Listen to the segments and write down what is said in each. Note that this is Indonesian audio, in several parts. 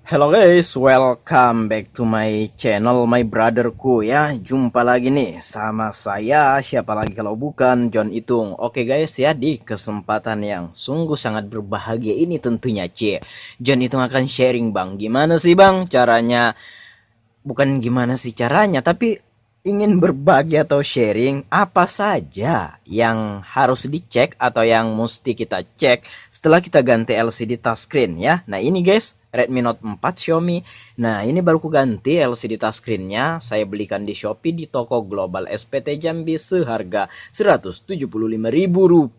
Hello guys, welcome back to my channel, my brotherku ya. Jumpa lagi nih sama saya, siapa lagi kalau bukan John Itung. Oke guys ya, di kesempatan yang sungguh sangat berbahagia ini tentunya John Itung akan sharing bang. Gimana sih bang caranya, bukan gimana sih caranya, tapi ingin berbagi atau sharing apa saja yang harus dicek atau yang mesti kita cek setelah kita ganti LCD touchscreen ya. Nah ini guys, Redmi Note 4 Xiaomi. Nah ini baru ku ganti LCD touchscreen-nya. Saya belikan di Shopee di toko Global SPT Jambi seharga Rp175.000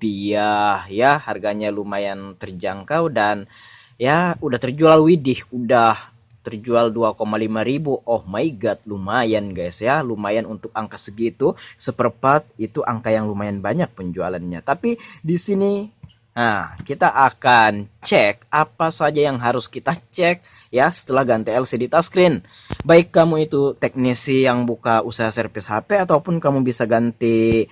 ya. Harganya lumayan terjangkau dan ya udah terjual, widih, udah terjual 2,5 ribu. Oh my god, lumayan guys ya, lumayan untuk angka segitu. Seperempat itu angka yang lumayan banyak penjualannya. Tapi di sini nah, kita akan cek apa saja yang harus kita cek ya setelah ganti LCD touchscreen. Baik kamu itu teknisi yang buka usaha servis HP ataupun kamu bisa ganti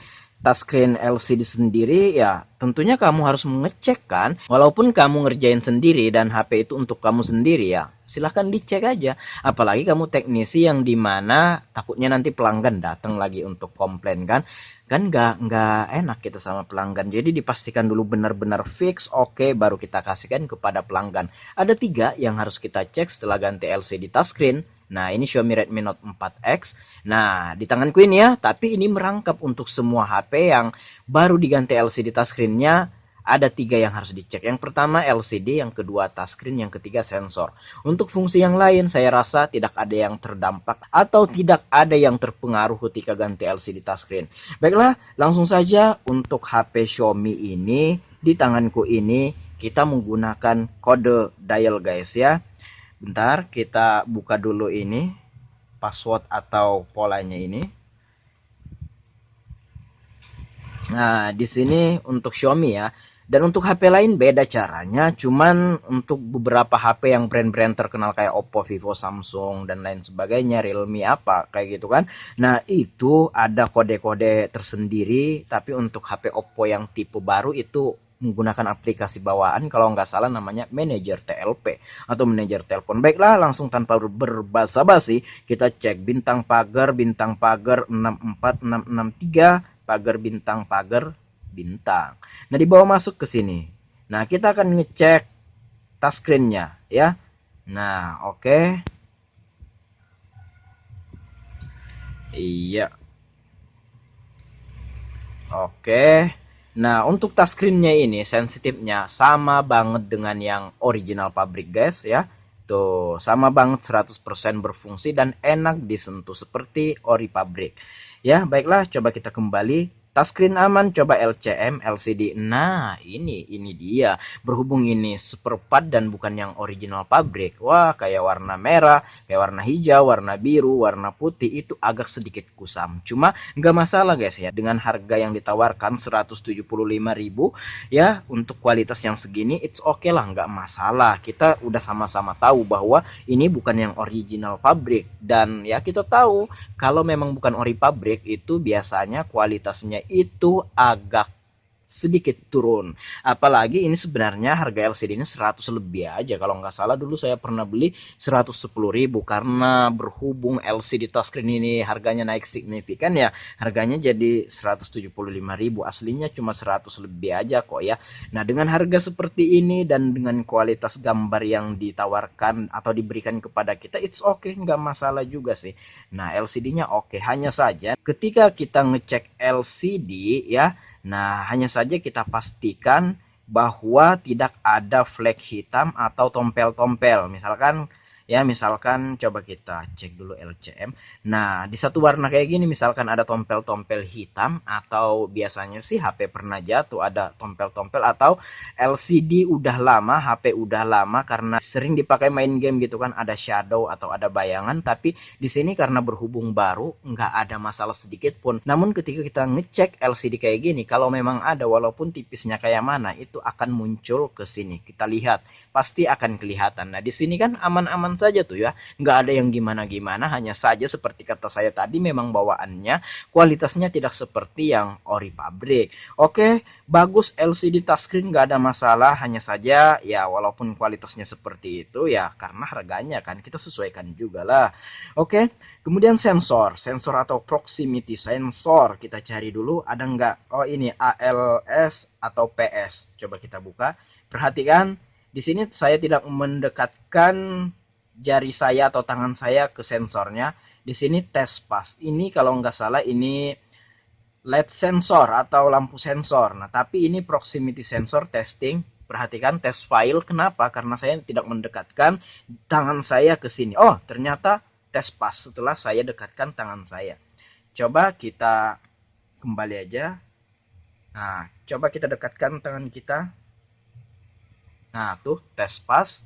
touchscreen LCD sendiri, ya tentunya kamu harus mengecek kan. Walaupun kamu ngerjain sendiri dan HP itu untuk kamu sendiri, ya silahkan dicek aja. Apalagi kamu teknisi yang dimana takutnya nanti pelanggan datang lagi untuk komplain kan. Kan nggak enak kita sama pelanggan. Jadi dipastikan dulu benar-benar fix, oke, baru kita kasihkan kepada pelanggan. Ada 3 yang harus kita cek setelah ganti LCD touchscreen. Nah ini Xiaomi Redmi Note 4X. Nah di tanganku ini ya, tapi ini merangkap untuk semua HP yang baru diganti LCD touchscreen-nya. Ada 3 yang harus dicek. Yang pertama LCD, yang kedua touchscreen, yang ketiga sensor. Untuk fungsi yang lain saya rasa tidak ada yang terdampak atau tidak ada yang terpengaruh ketika ganti LCD touchscreen. Baiklah, langsung saja untuk HP Xiaomi ini, di tanganku ini kita menggunakan kode dial guys ya. Bentar, kita buka dulu ini password atau polanya ini. Nah, di sini untuk Xiaomi ya. Dan untuk HP lain beda caranya, cuman untuk beberapa HP yang brand-brand terkenal kayak Oppo, Vivo, Samsung dan lain sebagainya, Realme apa kayak gitu kan. Nah, itu ada kode-kode tersendiri, tapi untuk HP Oppo yang tipe baru itu menggunakan aplikasi bawaan, kalau nggak salah namanya manajer TLP atau manajer telepon. Baiklah, langsung tanpa berbasa-basi kita cek bintang pagar 64663 pagar bintang. Nah, dibawa masuk ke sini. Nah, kita akan ngecek touchscreen-nya ya. Nah, oke. Iya. Oke. Nah, untuk touchscreen-nya ini sensitifnya sama banget dengan yang original pabrik, guys ya. Tuh, sama banget 100% berfungsi dan enak disentuh seperti ori pabrik. Ya, baiklah, coba kita kembali. Touchscreen aman, coba LCM, LCD. Nah, ini dia. Berhubung ini seperempat dan bukan yang original pabrik. Wah, kayak warna merah, kayak warna hijau, warna biru, warna putih itu agak sedikit kusam. Cuma nggak masalah guys ya, dengan harga yang ditawarkan 175.000 ya, untuk kualitas yang segini it's okay lah, nggak masalah. Kita udah sama-sama tahu bahwa ini bukan yang original pabrik, dan ya kita tahu kalau memang bukan ori pabrik itu biasanya kualitasnya itu agak sedikit turun. Apalagi ini sebenarnya harga LCD-nya 100 lebih aja. Kalau nggak salah dulu saya pernah beli 110.000, karena berhubung LCD touchscreen ini harganya naik signifikan ya, harganya jadi 175.000. Aslinya cuma 100 lebih aja kok ya. Nah, dengan harga seperti ini dan dengan kualitas gambar yang ditawarkan atau diberikan kepada kita, it's okay, nggak masalah juga sih. Nah, LCD-nya oke. Hanya saja ketika kita ngecek LCD ya, nah, hanya saja kita pastikan bahwa tidak ada flek hitam atau tompel-tompel. Misalkan coba kita cek dulu LCM. Nah, di satu warna kayak gini misalkan ada tompel-tompel hitam, atau biasanya sih HP pernah jatuh ada tompel-tompel, atau LCD udah lama, HP udah lama karena sering dipakai main game gitu kan, ada shadow atau ada bayangan. Tapi di sini karena berhubung baru, nggak ada masalah sedikit pun. Namun ketika kita ngecek LCD kayak gini, kalau memang ada, walaupun tipisnya kayak mana, itu akan muncul ke sini. Kita lihat, pasti akan kelihatan. Nah, di sini kan aman-aman saja tuh ya, nggak ada yang gimana-gimana, hanya saja seperti kata saya tadi memang bawaannya kualitasnya tidak seperti yang ori pabrik. Oke, bagus LCD touchscreen nggak ada masalah, hanya saja ya walaupun kualitasnya seperti itu ya karena harganya kan kita sesuaikan juga lah. Oke, kemudian sensor atau proximity sensor kita cari dulu ada nggak? Oh ini ALS atau PS. Coba kita buka. Perhatikan di sini saya tidak mendekatkan jari saya atau tangan saya ke sensornya. Di sini test pass. Ini kalau nggak salah ini LED sensor atau lampu sensor. Nah, tapi ini proximity sensor testing. Perhatikan test file. Kenapa? Karena saya tidak mendekatkan tangan saya ke sini. Oh, ternyata test pass setelah saya dekatkan tangan saya. Coba kita kembali aja. Nah, coba kita dekatkan tangan kita. Nah, tuh test pass.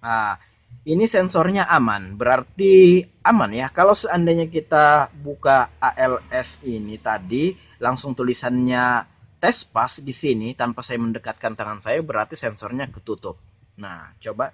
Nah, ini sensornya aman, berarti aman ya. Kalau seandainya kita buka ALS ini tadi, langsung tulisannya test pass di sini tanpa saya mendekatkan tangan saya, berarti sensornya ketutup. Nah, coba.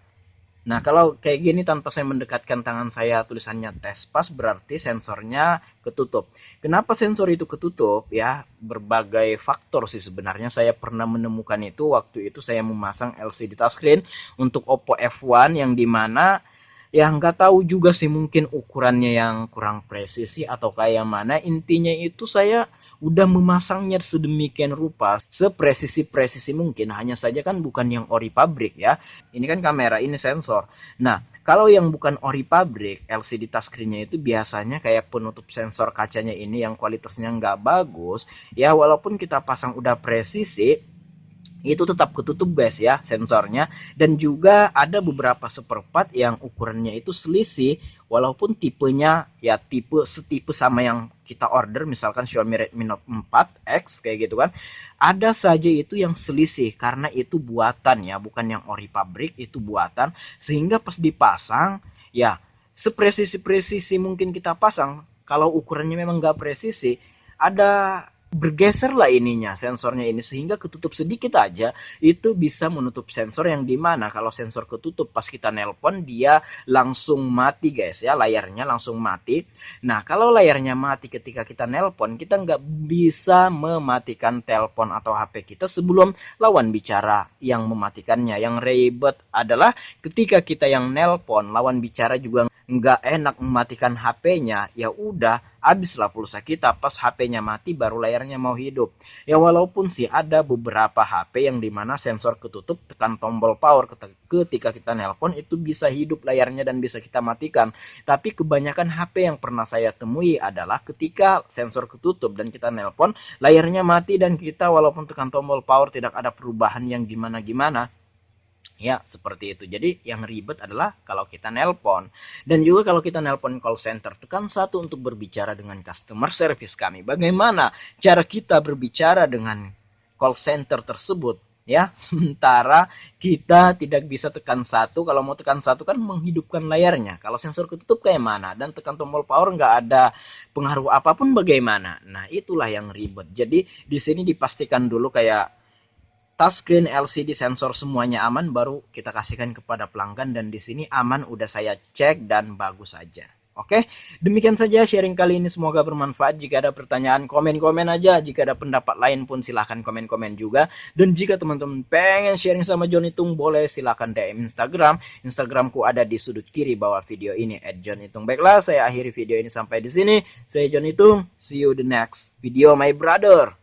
Nah, kalau kayak gini tanpa saya mendekatkan tangan saya tulisannya test pass berarti sensornya ketutup. Kenapa sensor itu ketutup? Ya, berbagai faktor sih sebenarnya. Saya pernah menemukan itu waktu itu saya memasang LCD touchscreen untuk Oppo F1 yang dimana ya nggak tahu juga sih mungkin ukurannya yang kurang presisi atau kayak mana. Intinya itu saya udah memasangnya sedemikian rupa, sepresisi-presisi mungkin. Hanya saja kan bukan yang ori pabrik ya. Ini kan kamera, ini sensor. Nah, kalau yang bukan ori pabrik, LCD touchscreen-nya itu biasanya kayak penutup sensor kacanya ini yang kualitasnya nggak bagus. Ya, walaupun kita pasang udah presisi, itu tetap ketutup guys ya sensornya, dan juga ada beberapa seperempat yang ukurannya itu selisih walaupun tipenya ya setipe sama yang kita order, misalkan Xiaomi Redmi Note 4X kayak gitu kan, ada saja itu yang selisih karena itu buatan ya, bukan yang ori pabrik, itu buatan, sehingga pas dipasang ya sepresisi-presisi mungkin kita pasang, kalau ukurannya memang nggak presisi ada bergeser lah ininya sensornya ini sehingga ketutup sedikit aja itu bisa menutup sensor, yang dimana kalau sensor ketutup pas kita nelpon dia langsung mati guys ya, layarnya langsung mati. Nah, kalau layarnya mati ketika kita nelpon, kita nggak bisa mematikan telepon atau HP kita sebelum lawan bicara yang mematikannya. Yang ribet adalah ketika kita yang nelpon, lawan bicara juga nggak enak mematikan HP-nya, ya udah habislah pulsa kita, pas HP-nya mati baru layarnya mau hidup. Ya walaupun sih ada beberapa HP yang dimana sensor ketutup, tekan tombol power ketika kita nelpon itu bisa hidup layarnya dan bisa kita matikan. Tapi kebanyakan HP yang pernah saya temui adalah ketika sensor ketutup dan kita nelpon, layarnya mati dan kita walaupun tekan tombol power tidak ada perubahan yang gimana-gimana. Ya, seperti itu. Jadi yang ribet adalah kalau kita nelpon. Dan juga kalau kita nelpon call center, tekan 1 untuk berbicara dengan customer service kami. Bagaimana cara kita berbicara dengan call center tersebut? Ya, sementara kita tidak bisa tekan 1. Kalau mau tekan 1 kan menghidupkan layarnya. Kalau sensor ketutup kayak mana? Dan tekan tombol power nggak ada pengaruh apapun bagaimana? Nah, itulah yang ribet. Jadi di sini dipastikan dulu kayak touchscreen, LCD, sensor semuanya aman baru kita kasihkan kepada pelanggan, dan di sini aman udah saya cek dan bagus saja. Oke, demikian saja sharing kali ini, semoga bermanfaat. Jika ada pertanyaan komen-komen aja, jika ada pendapat lain pun silahkan komen-komen juga. Dan jika teman-teman pengen sharing sama John Itung, boleh silahkan DM Instagram. Instagramku ada di sudut kiri bawah video ini @johnitung. Baiklah, saya akhiri video ini sampai di sini. Saya John Itung, see you the next video my brother.